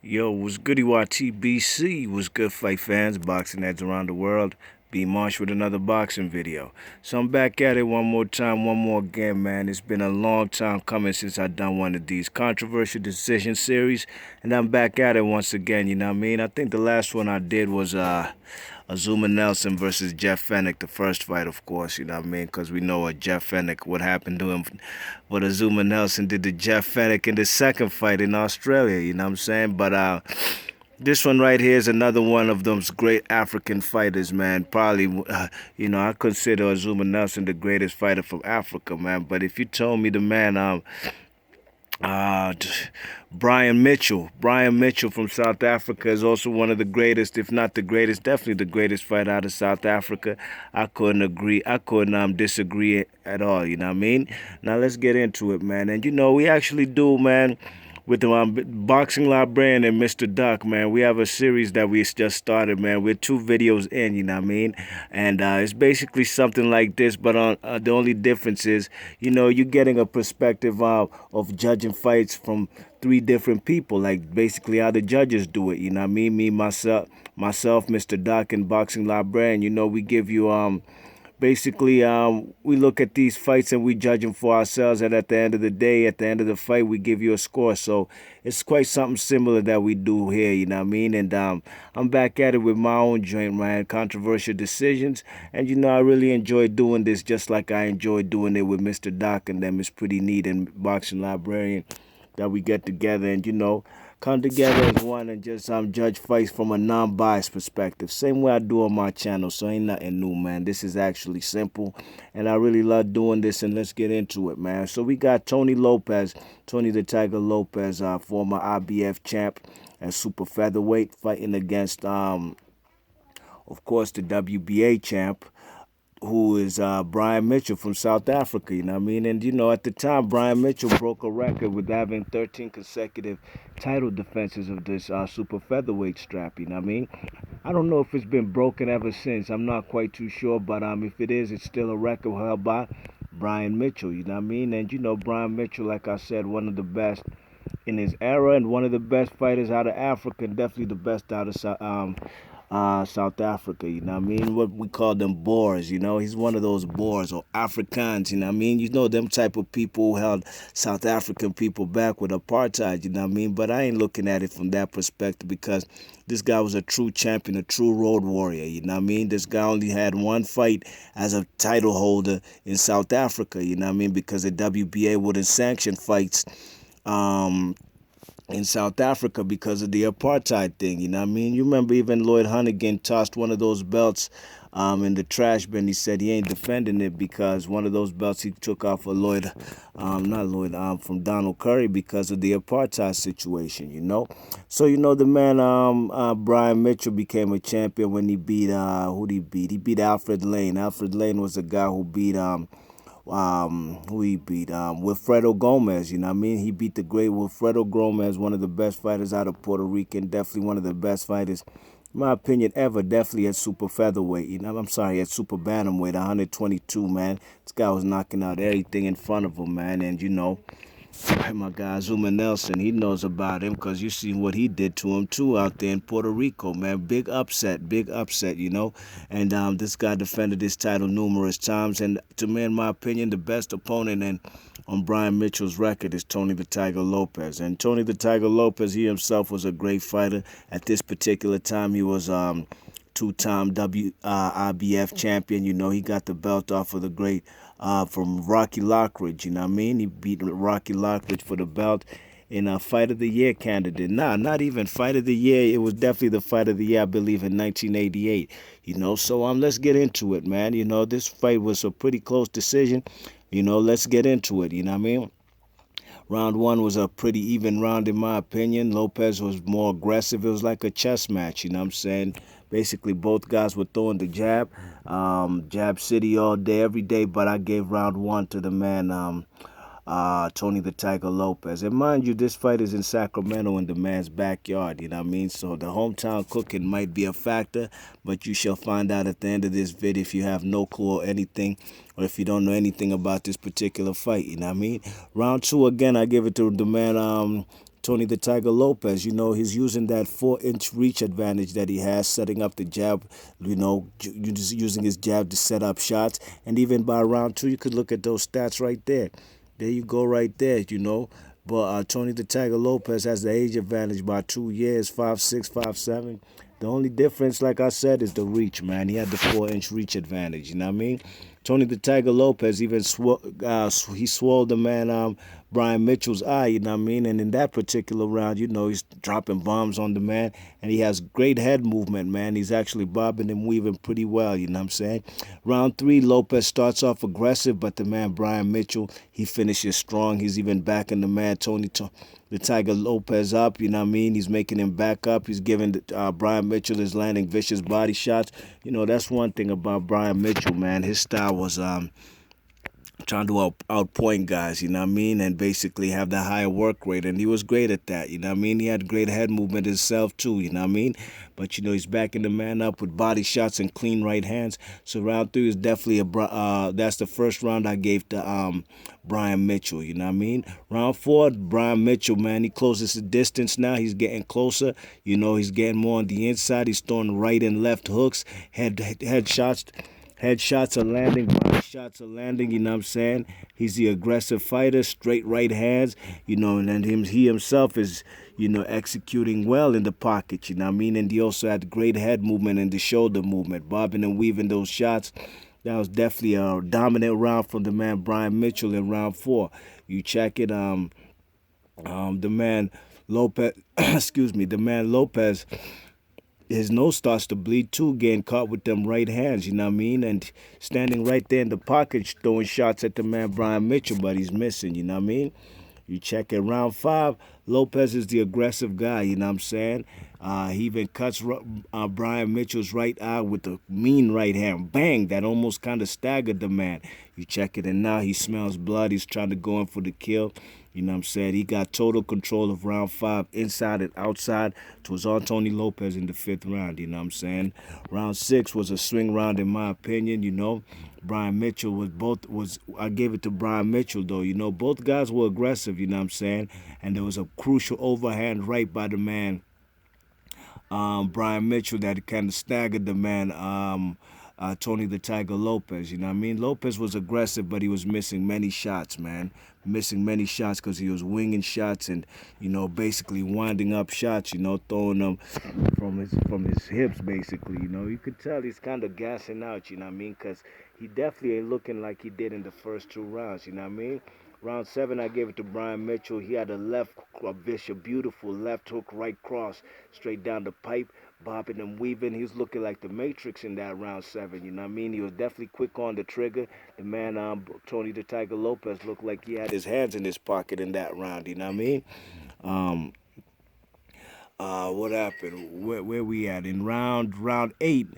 Yo, what's goody YTBC? What's good, fight fans, boxing heads around the world? B Marsh with another boxing video. So I'm back at it one more time, one more again, man. It's been a long time coming since I done one of these controversial decision series, and I'm back at it once again. You know what I mean? I think the last one I did was Azuma Nelson versus Jeff Fennick, the first fight, of course. You know what I mean? Because we know what Jeff Fennick, what happened to him, what Azuma Nelson did to Jeff Fennick in the second fight in Australia. You know what I'm saying? But this one right here is another one of those great African fighters, man. Probably, I consider Azuma Nelson the greatest fighter from Africa, man. But if you told me the man, uh, Brian Mitchell from South Africa is also one of the greatest, if not the greatest, definitely the greatest fighter out of South Africa. I couldn't agree. I couldn't disagree at all. You know what I mean? Now let's get into it, man. And we actually do, man, with the boxing librarian and Mr. Duck, man. We have a series that we just started, man. We're 2 videos in, you know what I mean? And it's basically something like this, but on the only difference is, you're getting a perspective of judging fights from 3 different people, like basically how the judges do it, you know what I mean? Myself, Mr. Duck, and boxing librarian, we give you basically, we look at these fights and we judge them for ourselves. And at the end of the day, at the end of the fight, we give you a score. So it's quite something similar that we do here, you know what I mean? And I'm back at it with my own joint, man, controversial decisions. And, I really enjoy doing this just like I enjoy doing it with Mr. Doc and them. It's pretty neat and boxing librarian that we get together and, come together as one and just judge fights from a non-biased perspective. Same way I do on my channel, so ain't nothing new, man. This is actually simple, and I really love doing this, and let's get into it, man. So we got Tony Lopez, Tony the Tiger Lopez, former IBF champ at super featherweight, fighting against, of course, the WBA champ, who is Brian Mitchell from South Africa, you know what I mean? And, at the time, Brian Mitchell broke a record with having 13 consecutive title defenses of this super featherweight strap, you know what I mean? I don't know if it's been broken ever since. I'm not quite too sure, but if it is, it's still a record held by Brian Mitchell, you know what I mean? And, Brian Mitchell, like I said, one of the best in his era and one of the best fighters out of Africa, and definitely the best out of South Africa, you know what I mean? What we call them Boers, He's one of those Boers or Afrikaans, you know what I mean? Them type of people who held South African people back with apartheid, you know what I mean? But I ain't looking at it from that perspective because this guy was a true champion, a true road warrior, you know what I mean? This guy only had one fight as a title holder in South Africa, you know what I mean? Because the WBA wouldn't sanction fights in South Africa because of the apartheid thing, you know what I mean? You remember even Lloyd Hunnigan tossed one of those belts in the trash bin. He said he ain't defending it because one of those belts he took off of from Donald Curry because of the apartheid situation, So, the man, Brian Mitchell became a champion when he beat, who'd he beat? He beat Alfred Lane. Alfred Lane was a guy who beat, who he beat? Wilfredo Gomez, you know what I mean? He beat the great Wilfredo Gomez, one of the best fighters out of Puerto Rican, definitely one of the best fighters, in my opinion, ever, definitely at super featherweight, I'm sorry, at super bantamweight, 122, man. This guy was knocking out everything in front of him, man, and, my guy Zuma Nelson, he knows about him because you see what he did to him too out there in Puerto Rico, man. Big upset, And this guy defended his title numerous times. And to me, in my opinion, the best opponent on Brian Mitchell's record is Tony the Tiger Lopez. And Tony the Tiger Lopez, he himself was a great fighter. At this particular time, he was two-time IBF champion. He got the belt off of the great from Rocky Lockridge, you know what I mean? He beat Rocky Lockridge for the belt in a Fight of the Year candidate. Nah, not even Fight of the Year. It was definitely the Fight of the Year, I believe, in 1988, So let's get into it, man. This fight was a pretty close decision. Let's get into it, you know what I mean? Round one was a pretty even round in my opinion. Lopez was more aggressive. It was like a chess match, you know what I'm saying? Basically, both guys were throwing the jab, jab city all day, every day, but I gave round one to the man, Tony the Tiger Lopez. And mind you, this fight is in Sacramento in the man's backyard, you know what I mean? So the hometown cooking might be a factor, but you shall find out at the end of this video if you have no clue or anything, or if you don't know anything about this particular fight, you know what I mean? Round two, again, I give it to the man, Tony the Tiger Lopez, he's using that 4-inch reach advantage that he has, setting up the jab, using his jab to set up shots. And even by round two, you could look at those stats right there. There you go, right there. But Tony the Tiger Lopez has the age advantage by 2 years, 5'6", 5'7". The only difference, like I said, is the reach, man. He had the 4-inch reach advantage. You know what I mean? Tony the Tiger Lopez even he swole the man Brian Mitchell's eye. You know what I mean? And in that particular round, he's dropping bombs on the man, and he has great head movement, man. He's actually bobbing and weaving pretty well. You know what I'm saying? Round three, Lopez starts off aggressive, but the man Brian Mitchell, he finishes strong. He's even backing the man the Tiger Lopez up, you know what I mean? He's making him back up. He's giving Brian Mitchell is landing vicious body shots. That's one thing about Brian Mitchell, man. His style was trying to outpoint guys, you know what I mean, and basically have the higher work rate, and he was great at that, you know what I mean. He had great head movement himself too, you know what I mean. But he's backing the man up with body shots and clean right hands. So round three is definitely that's the first round I gave to Brian Mitchell, you know what I mean. Round four, Brian Mitchell, man, he closes the distance now. He's getting closer, he's getting more on the inside. He's throwing right and left hooks, head shots. Headshots are landing, body shots are landing, you know what I'm saying? He's the aggressive fighter, straight right hands, and then he himself is, executing well in the pocket, you know what I mean? And he also had great head movement and the shoulder movement, bobbing and weaving those shots. That was definitely a dominant round from the man Brian Mitchell in round four. You check it, the man Lopez, the man Lopez, his nose starts to bleed too, getting caught with them right hands, you know what I mean? And standing right there in the pocket, throwing shots at the man Brian Mitchell, but he's missing, you know what I mean? You check it, round five, Lopez is the aggressive guy, you know what I'm saying? He even cuts Brian Mitchell's right eye with a mean right hand. Bang! That almost kind of staggered the man. You check it, and now he smells blood. He's trying to go in for the kill. You know what I'm saying? He got total control of round five, inside and outside. It was on Tony Lopez in the fifth round, you know what I'm saying? Round six was a swing round in my opinion, Brian Mitchell I gave it to Brian Mitchell though, both guys were aggressive, you know what I'm saying? And there was a crucial overhand right by the man Brian Mitchell that kind of staggered the man Tony the Tiger Lopez, you know what I mean? Lopez was aggressive, but he was missing many shots, man. Missing many shots because he was winging shots and, basically winding up shots, throwing them from his hips, basically, You could tell he's kind of gassing out, you know what I mean? Because he definitely ain't looking like he did in the first two rounds, you know what I mean? Round seven, I gave it to Brian Mitchell. He had a vicious, beautiful left hook, right cross, straight down the pipe, bobbing and weaving. He was looking like the Matrix in that round seven, you know what I mean? He was definitely quick on the trigger. The man, Tony the Tiger Lopez, looked like he had his hands in his pocket in that round, you know what I mean? What happened? Where we at? In round eight,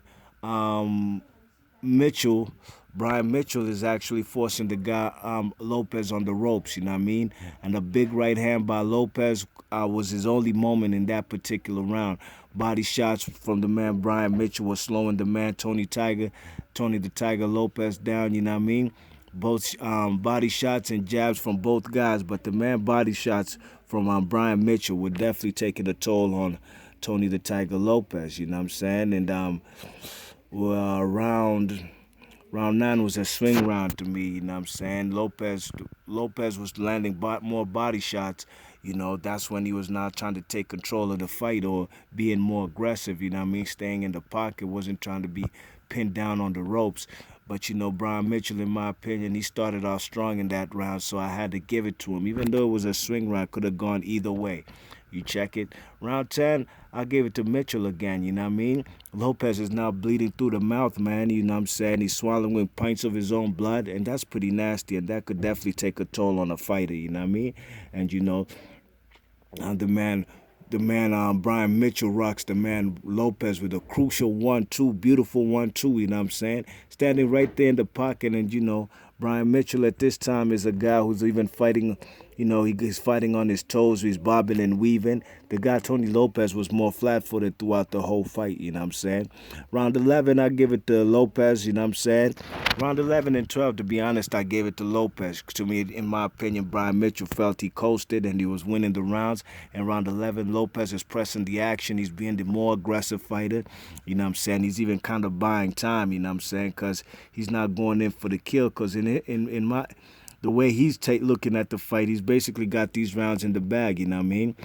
Mitchell, Brian Mitchell is actually forcing the guy Lopez on the ropes, you know what I mean? And a big right hand by Lopez was his only moment in that particular round. Body shots from the man Brian Mitchell was slowing the man Tony the Tiger Lopez down, you know what I mean? Both body shots and jabs from both guys, but the man body shots from Brian Mitchell were definitely taking a toll on Tony the Tiger Lopez, you know what I'm saying? And round nine was a swing round to me, you know what I'm saying? Lopez was landing more body shots, that's when he was now trying to take control of the fight or being more aggressive, you know what I mean? Staying in the pocket, wasn't trying to be pinned down on the ropes. But, Brian Mitchell, in my opinion, he started off strong in that round, so I had to give it to him. Even though it was a swing round, could have gone either way. You check it. Round 10, I gave it to Mitchell again, you know what I mean? Lopez is now bleeding through the mouth, man, you know what I'm saying? He's swallowing pints of his own blood, and that's pretty nasty, and that could definitely take a toll on a fighter, you know what I mean? And, the man Brian Mitchell rocks the man Lopez with a crucial 1-2, beautiful 1-2, you know what I'm saying? Standing right there in the pocket, and Brian Mitchell at this time is a guy who's even fighting he's fighting on his toes. He's bobbing and weaving. The guy, Tony Lopez, was more flat-footed throughout the whole fight, you know what I'm saying? Round 11, I give it to Lopez, you know what I'm saying? Round 11 and 12, to be honest, I gave it to Lopez. To me, in my opinion, Brian Mitchell felt he coasted and he was winning the rounds. And round 11, Lopez is pressing the action. He's being the more aggressive fighter, you know what I'm saying? He's even kind of buying time, you know what I'm saying? Because he's not going in for the kill. Because in my the way he's looking at the fight, he's basically got these rounds in the bag, you know what I mean?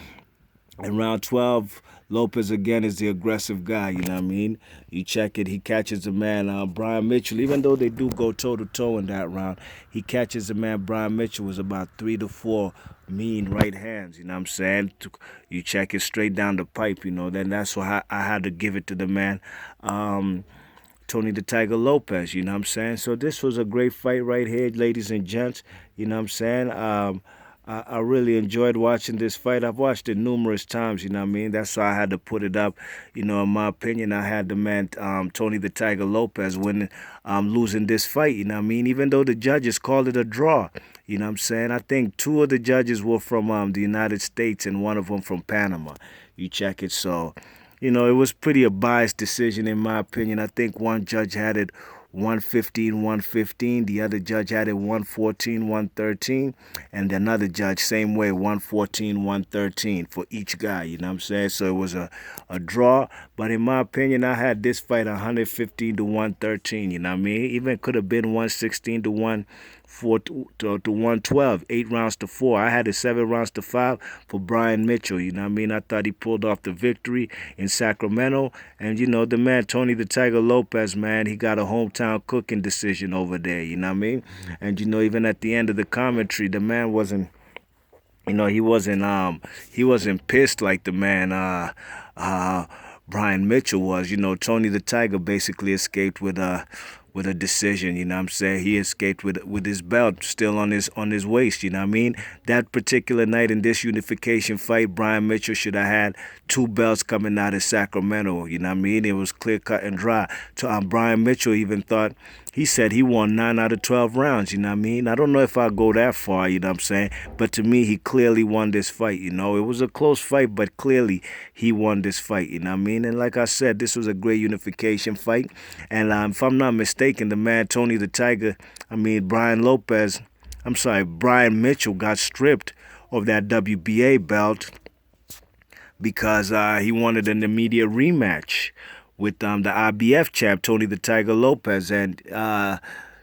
In round 12, Lopez again is the aggressive guy, you know what I mean? You check it, he catches the man, Brian Mitchell. Even though they do go toe-to-toe in that round, he catches the man, Brian Mitchell, was about 3 to 4 mean right hands, you know what I'm saying? You check it straight down the pipe, then that's why I had to give it to the man. Tony the Tiger Lopez, you know what I'm saying? So this was a great fight right here, ladies and gents, you know what I'm saying? I really enjoyed watching this fight. I've watched it numerous times, you know what I mean? That's why I had to put it up. In my opinion, I had the man, Tony the Tiger Lopez, losing this fight, you know what I mean? Even though the judges called it a draw, you know what I'm saying? I think 2 of the judges were from the United States and 1 of them from Panama. You check it, so... it was pretty a biased decision in my opinion. I think one judge had it 115-115. The other judge had it 114-113. And another judge, same way, 114-113 for each guy, you know what I'm saying? So it was a draw. But in my opinion, I had this fight 115-113, you know what I mean? Even could have been 116-1. 112, 8 rounds to 4. I had it 7 rounds to 5 for Brian Mitchell. You know what I mean? I thought he pulled off the victory in Sacramento. And, the man, Tony the Tiger Lopez, man, he got a hometown cooking decision over there. You know what I mean? And, even at the end of the commentary, the man wasn't, he wasn't pissed like the man, Brian Mitchell was. Tony the Tiger basically escaped with a decision, you know what I'm saying? He escaped with his belt still on his waist, you know what I mean? That particular night in this unification fight, Brian Mitchell should have had 2 belts coming out of Sacramento, you know what I mean? It was clear cut and dry. Brian Mitchell even thought, he said he won 9 out of 12 rounds, you know what I mean? I don't know if I go that far, you know what I'm saying? But to me, he clearly won this fight, It was a close fight, but clearly he won this fight, you know what I mean? And like I said, this was a great unification fight. And if I'm not mistaken, the man, Tony the Tiger, Brian Mitchell got stripped of that WBA belt because he wanted an immediate rematch with the IBF champ, Tony the Tiger Lopez. And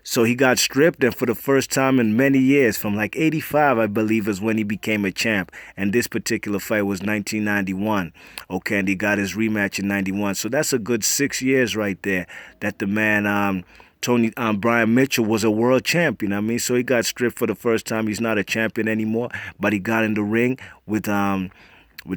so he got stripped, and for the first time in many years, from like 85, I believe, is when he became a champ. And this particular fight was 1991. Okay, and he got his rematch in 91. So that's a good 6 years right there that the man... Brian Mitchell was a world champion. I mean, so he got stripped for the first time. He's not a champion anymore, but he got in the ring with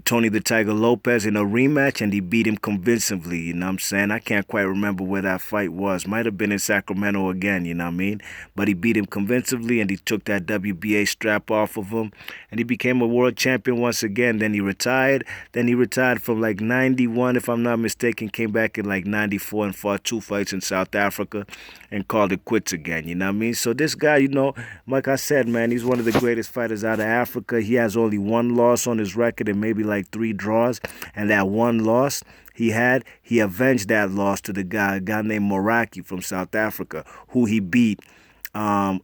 Tony the Tiger Lopez in a rematch, and he beat him convincingly, you know what I'm saying? I can't quite remember where that fight was. Might have been in Sacramento again, you know what I mean? But he beat him convincingly, and he took that WBA strap off of him, and he became a world champion once again. Then he retired. Then he retired from like 91, if I'm not mistaken, came back in like 94 and fought 2 fights in South Africa and called it quits again, you know what I mean? So this guy, like I said, man, he's one of the greatest fighters out of Africa. He has only 1 loss on his record and maybe like 3 draws, and that 1 loss he avenged that loss to a guy named Moraki from South Africa, who he beat.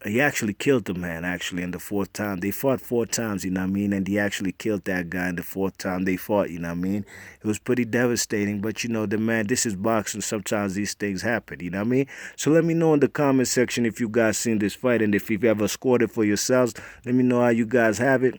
He actually killed the man, in the 4th time. They fought 4 times, you know what I mean? And he actually killed that guy in the 4th time they fought, you know what I mean? It was pretty devastating, but the man, this is boxing. Sometimes these things happen, you know what I mean? So let me know in the comment section if you guys seen this fight, and if you've ever scored it for yourselves. Let me know how you guys have it.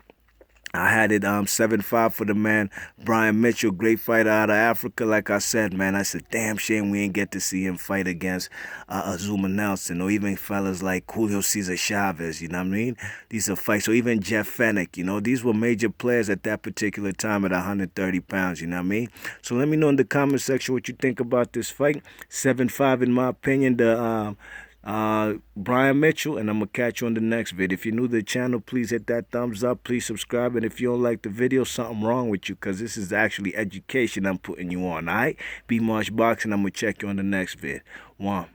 I had it 7-5 for the man, Brian Mitchell, great fighter out of Africa. Like I said, man, I said, damn shame we ain't get to see him fight against Azuma Nelson, or even fellas like Julio Cesar Chavez, you know what I mean? These are fights, or even Jeff Fennick, these were major players at that particular time at 130 pounds, you know what I mean? So let me know in the comment section what you think about this fight. 7-5 in my opinion, Brian Mitchell, and I'm going to catch you on the next vid. If you're new to the channel, please hit that thumbs up. Please subscribe. And if you don't like the video, something wrong with you, because this is actually education I'm putting you on, all right? Be Marsh Boxing. I'm going to check you on the next vid. One.